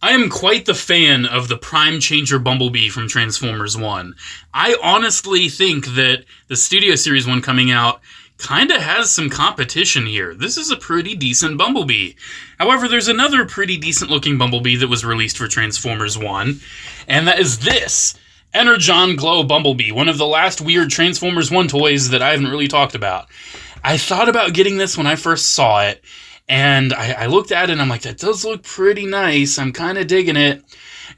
I am quite the fan of the Prime Changer Bumblebee from Transformers 1. I honestly think that the Studio Series one coming out kind of has some competition here. This is a pretty decent Bumblebee. However, there's another pretty decent looking Bumblebee that was released for Transformers 1, and that is this Energon Glow Bumblebee, one of the last weird Transformers 1 toys that I haven't really talked about. I thought about getting this when I first saw it, and I looked at it and I'm like, that does look pretty nice. I'm kind of digging it.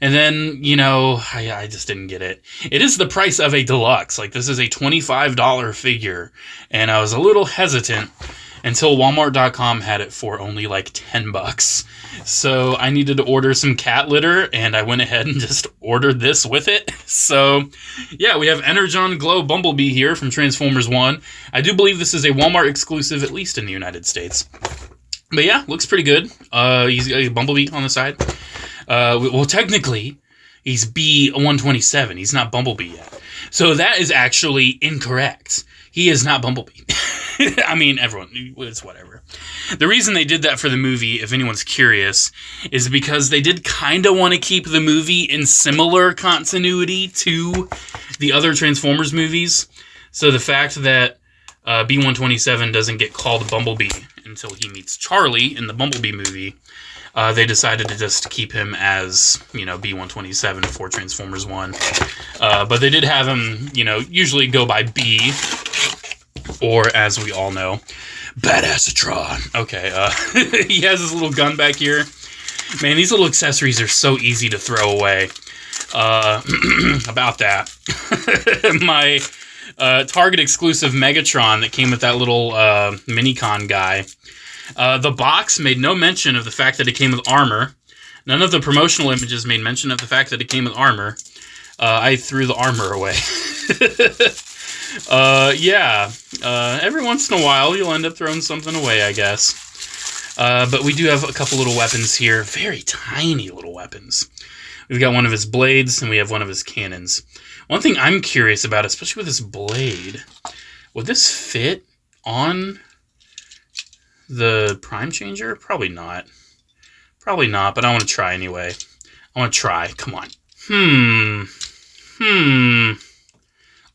And then, you know, I just didn't get it. It is the price of a deluxe. Like, this is a $25 figure. And I was a little hesitant until Walmart.com had it for only like $10. So I needed to order some cat litter, and I went ahead and just ordered this with it. So, yeah, we have Energon Glow Bumblebee here from Transformers 1. I do believe this is a Walmart exclusive, at least in the United States. But yeah, looks pretty good. He's got a Bumblebee on the side. Well, technically, he's B-127. He's not Bumblebee yet. So that is actually incorrect. He is not Bumblebee. I mean, everyone, it's whatever. The reason they did that for the movie, if anyone's curious, is because they did kind of want to keep the movie in similar continuity to the other Transformers movies. So the fact that B-127 doesn't get called Bumblebee until he meets Charlie in the Bumblebee movie, they decided to just keep him as, you know, B-127 for Transformers 1. But they did have him, you know, usually go by B, or as we all know, Badassatron. Okay, he has his little gun back here. Man, these little accessories are so easy to throw away. About that. My Target exclusive Megatron that came with that little Minicon guy. The box made no mention of the fact that it came with armor. None of the promotional images made mention of the fact that it came with armor. I threw the armor away. Every once in a while you'll end up throwing something away, I guess. But we do have a couple little weapons here. Very tiny little weapons. We've got one of his blades, and we have one of his cannons. One thing I'm curious about, especially with this blade, would this fit on the Prime Changer? Probably not. Probably not, but I want to try anyway. I want to try. Come on.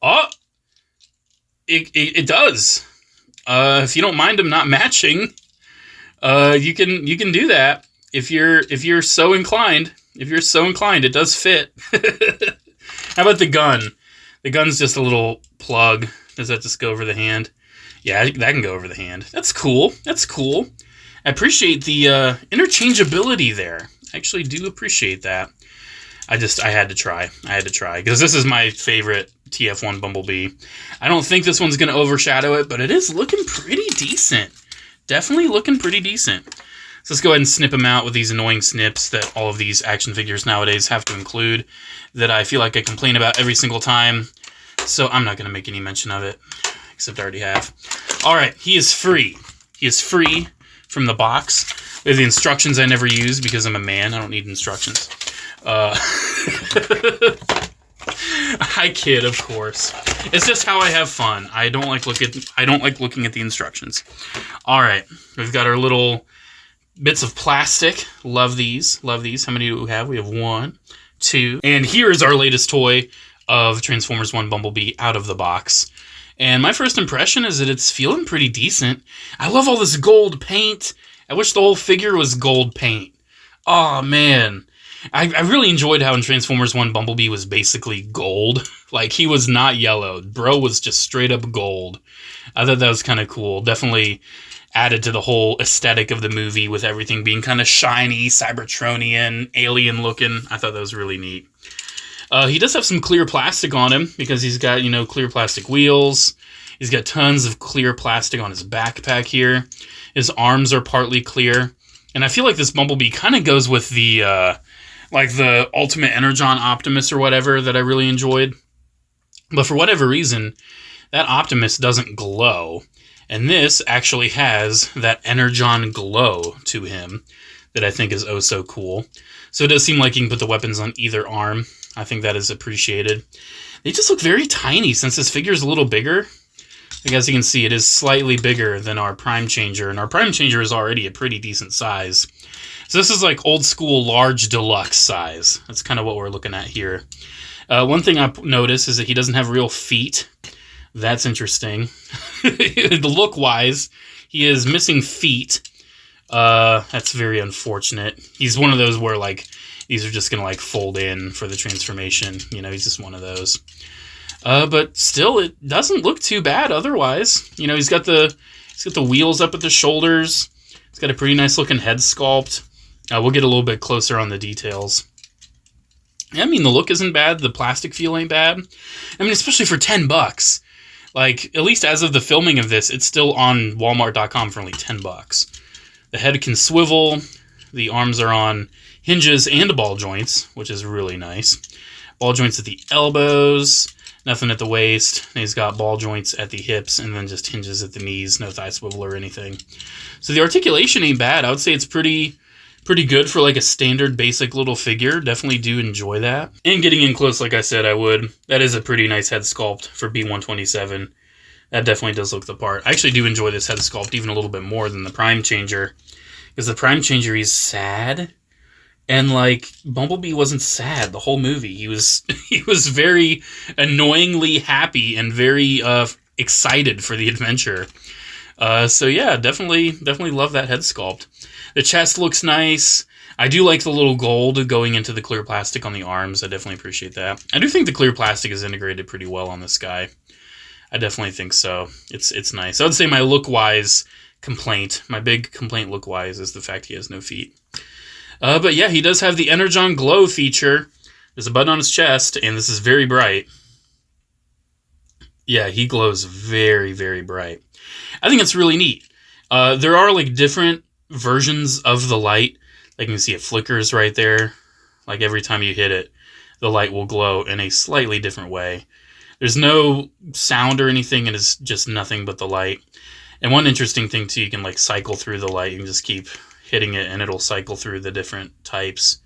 Oh! It does. If you don't mind them not matching, you can do that. If you're so inclined. If you're so inclined, it does fit. How about the gun? The gun's just a little plug. Does that just go over the hand? Yeah, that can go over the hand. That's cool. That's cool. I appreciate the interchangeability there. I actually do appreciate that. I had to try. Because this is my favorite TF1 Bumblebee. I don't think this one's going to overshadow it, but it is looking pretty decent. Definitely looking pretty decent. So let's go ahead and snip them out with these annoying snips that all of these action figures nowadays have to include, that I feel like I complain about every single time. So I'm not going to make any mention of it, except I already have. Alright, he is free. He is free from the box. The instructions I never use because I'm a man. I don't need instructions. I kid, of course. It's just how I have fun. I don't like looking at the instructions. Alright, we've got our little bits of plastic. Love these. Love these. How many do we have? We have 1, 2. And here is our latest toy of Transformers 1 Bumblebee out of the box. And my first impression is that it's feeling pretty decent. I love all this gold paint. I wish the whole figure was gold paint. Oh, man. I really enjoyed how in Transformers 1 Bumblebee was basically gold. Like, he was not yellow. Bro was just straight up gold. I thought that was kind of cool. Definitely added to the whole aesthetic of the movie with everything being kind of shiny, Cybertronian, alien looking. I thought that was really neat. He does have some clear plastic on him because he's got, you know, clear plastic wheels. He's got tons of clear plastic on his backpack here. His arms are partly clear. And I feel like this Bumblebee kind of goes with the, like the Ultimate Energon Optimus or whatever that I really enjoyed. But for whatever reason, that Optimus doesn't glow. And this actually has that Energon glow to him that I think is oh so cool. So it does seem like you can put the weapons on either arm. I think that is appreciated. They just look very tiny since this figure is a little bigger. I guess you can see it is slightly bigger than our Prime Changer, and our Prime Changer is already a pretty decent size. So this is like old school large deluxe size. That's kind of what we're looking at here. One thing I noticed is that he doesn't have real feet. That's interesting. Look-wise, he is missing feet. That's very unfortunate. He's one of those where, like, these are just going to, like, fold in for the transformation. You know, he's just one of those. But still, it doesn't look too bad otherwise. You know, he's got the wheels up at the shoulders. He's got a pretty nice looking head sculpt. We'll get a little bit closer on the details. I mean, the look isn't bad. The plastic feel ain't bad. I mean, especially for $10. Like, at least as of the filming of this, it's still on Walmart.com for only $10. The head can swivel. The arms are on hinges and ball joints, which is really nice. Ball joints at the elbows. Nothing at the waist. And he's got ball joints at the hips and then just hinges at the knees. No thigh swivel or anything. So the articulation ain't bad. I would say it's pretty good for like a standard basic little figure. Definitely do enjoy that. And getting in close, like I said, I would. That is a pretty nice head sculpt for B-127. That definitely does look the part. I actually do enjoy this head sculpt even a little bit more than the Prime Changer. Because the Prime Changer, he's sad. And, like, Bumblebee wasn't sad the whole movie. He was very annoyingly happy and very excited for the adventure. So, yeah, definitely love that head sculpt. The chest looks nice. I do like the little gold going into the clear plastic on the arms. I definitely appreciate that. I do think the clear plastic is integrated pretty well on this guy. I definitely think so. It's nice. I would say my look-wise complaint, my big complaint look-wise, is the fact he has no feet. But yeah, he does have the Energon glow feature. There's a button on his chest, and this is very bright. Yeah, he glows very, very bright. I think it's really neat. There are like different versions of the light. Like you can see it flickers right there. Like every time you hit it, the light will glow in a slightly different way. There's no sound or anything. It is just nothing but the light. And one interesting thing too, you can like cycle through the light. You can just keep hitting it and it'll cycle through the different types.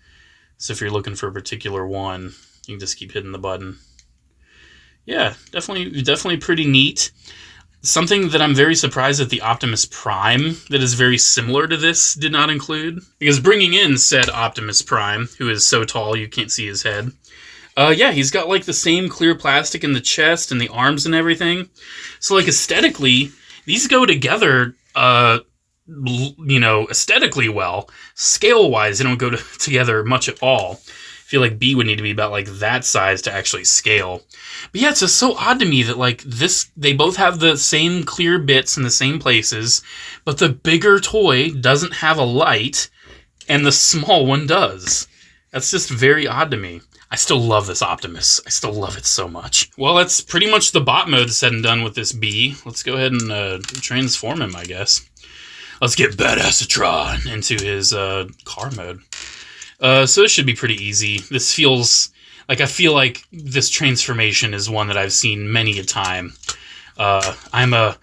So if you're looking for a particular one, you can just keep hitting the button. Yeah, definitely pretty neat. Something that I'm very surprised that the Optimus Prime that is very similar to this did not include. Because bringing in said Optimus Prime, who is so tall you can't see his head. Yeah, he's got like the same clear plastic in the chest and the arms and everything. So like aesthetically, these go together, you know, aesthetically well. Scale-wise, they don't go together much at all. I feel like B would need to be about like that size to actually scale. But yeah, it's just so odd to me that like this, they both have the same clear bits in the same places, but the bigger toy doesn't have a light and the small one does. That's just very odd to me. I still love this Optimus. I still love it so much. Well, that's pretty much the bot mode said and done with this B. Let's go ahead and transform him, I guess. Let's get Badassatron into his car mode. So this should be pretty easy. This feels like, I feel like this transformation is one that I've seen many a time. I'm a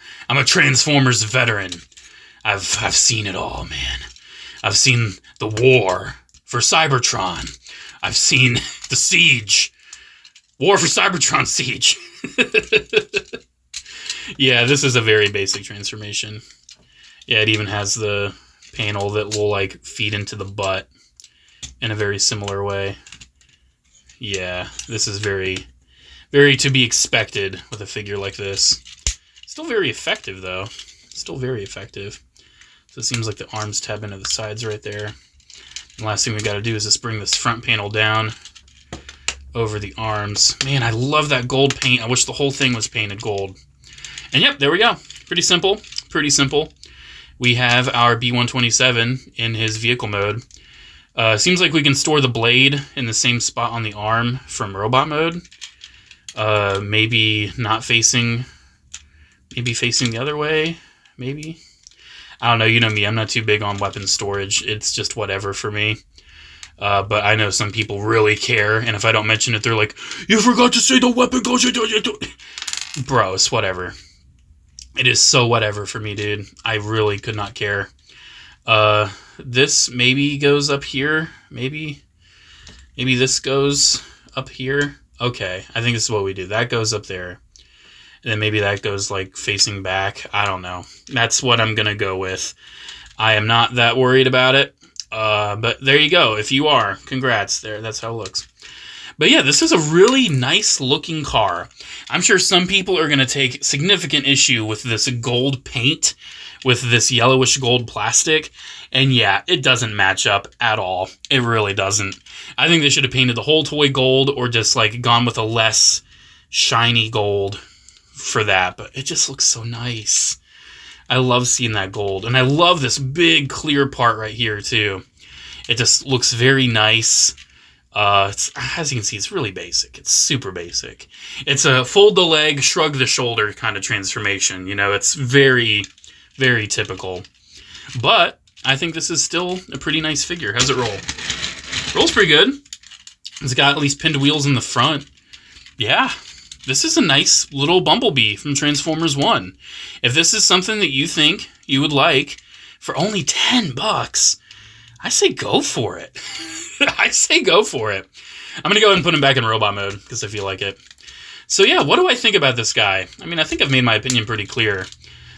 Transformers veteran. I've seen it all, man. I've seen the war for Cybertron. I've seen the siege. War for Cybertron siege. Yeah, this is a very basic transformation. Yeah, it even has the panel that will like feed into the butt in a very similar way. Yeah, this is very, very to be expected with a figure like this. Still very effective though. Still very effective. So it seems like the arms tab into the sides right there. And last thing we got to do is just bring this front panel down over the arms. Man, I love that gold paint. I wish the whole thing was painted gold. And yep, there we go. Pretty simple. Pretty simple. We have our B-127 in his vehicle mode. Seems like we can store the blade in the same spot on the arm from robot mode. Maybe not facing... Maybe facing the other way? Maybe? I don't know, you know me, I'm not too big on weapon storage. It's just whatever for me. But I know some people really care, and if I don't mention it, they're like, you forgot to say the weapon goes into... Bro, it's whatever. It is so whatever for me, dude. I really could not care. This maybe goes up here. Maybe this goes up here. Okay, I think this is what we do. That goes up there. And then maybe that goes like facing back. I don't know. That's what I'm going to go with. I am not that worried about it. But there you go. If you are, congrats. There, that's how it looks. But yeah, this is a really nice looking car. I'm sure some people are going to take significant issue with this gold paint, with this yellowish gold plastic. And yeah, it doesn't match up at all. It really doesn't. I think they should have painted the whole toy gold, or just like gone with a less shiny gold for that. But it just looks so nice. I love seeing that gold. And I love this big clear part right here too. It just looks very nice. As you can see, it's really basic. It's super basic. It's a fold the leg, shrug the shoulder kind of transformation. You know, it's very, very typical. But I think this is still a pretty nice figure. How's it roll? Rolls pretty good. It's got at least pinned wheels in the front. Yeah, this is a nice little Bumblebee from Transformers 1. If this is something that you think you would like for only $10, I say go for it. I say go for it. I'm going to go ahead and put him back in robot mode because I feel like it. So yeah, what do I think about this guy? I mean, I think I've made my opinion pretty clear.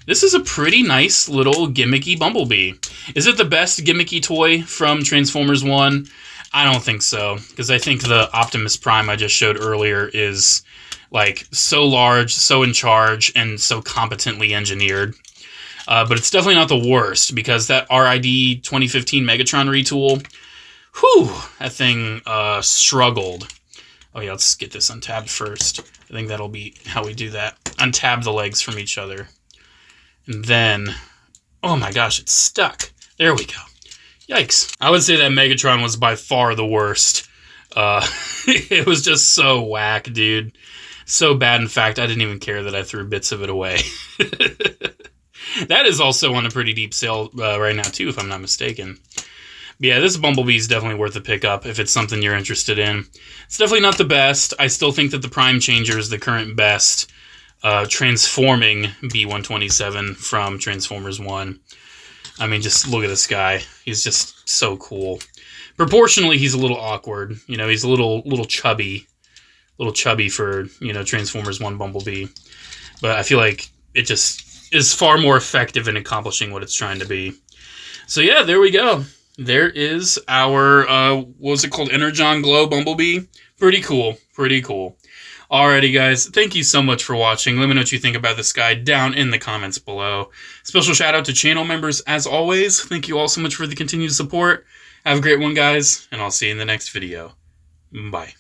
This is a pretty nice little gimmicky Bumblebee. Is it the best gimmicky toy from Transformers 1? I don't think so, because I think the Optimus Prime I just showed earlier is like so large, so in charge, and so competently engineered. But it's definitely not the worst, because that RID 2015 Megatron retool, whew, that thing struggled. Oh yeah, let's get this untabbed first. I think that'll be how we do that. Untab the legs from each other. And then, oh my gosh, it's stuck. There we go. Yikes. I would say that Megatron was by far the worst. It was just so whack, dude. So bad, in fact, I didn't even care that I threw bits of it away. That is also on a pretty deep sale right now, too, if I'm not mistaken. But yeah, this Bumblebee is definitely worth a pickup if it's something you're interested in. It's definitely not the best. I still think that the Prime Changer is the current best transforming B-127 from Transformers 1. I mean, just look at this guy. He's just so cool. Proportionally, he's a little awkward. You know, he's a little chubby. A little chubby for, you know, Transformers 1 Bumblebee. But I feel like it just is far more effective in accomplishing what it's trying to be. So yeah, there we go. There is our, what was it called? Energon Glow Bumblebee. Pretty cool. Pretty cool. Alrighty, guys. Thank you so much for watching. Let me know what you think about this guy down in the comments below. Special shout out to channel members as always. Thank you all so much for the continued support. Have a great one, guys, and I'll see you in the next video. Bye.